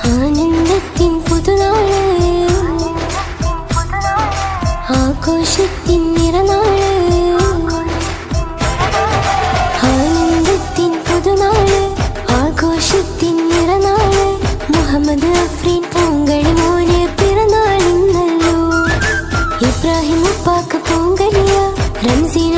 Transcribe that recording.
ആനന്ദത്തിൻ പുതുനാള്, ആഘോഷത്തിൻ നിറനാള്. ആനന്ദത്തിൻ പുതുനാള്, ആഘോഷത്തിൻ നിറനാള്. മുഹമ്മദ് അഫ്രീൻ പൂങ്കഴി മോനെ പിറന്നാളിന്നല്ലോ. ഇബ്രാഹിം ഉപ്പാക്ക് പൂങ്കലിയ, റംസീന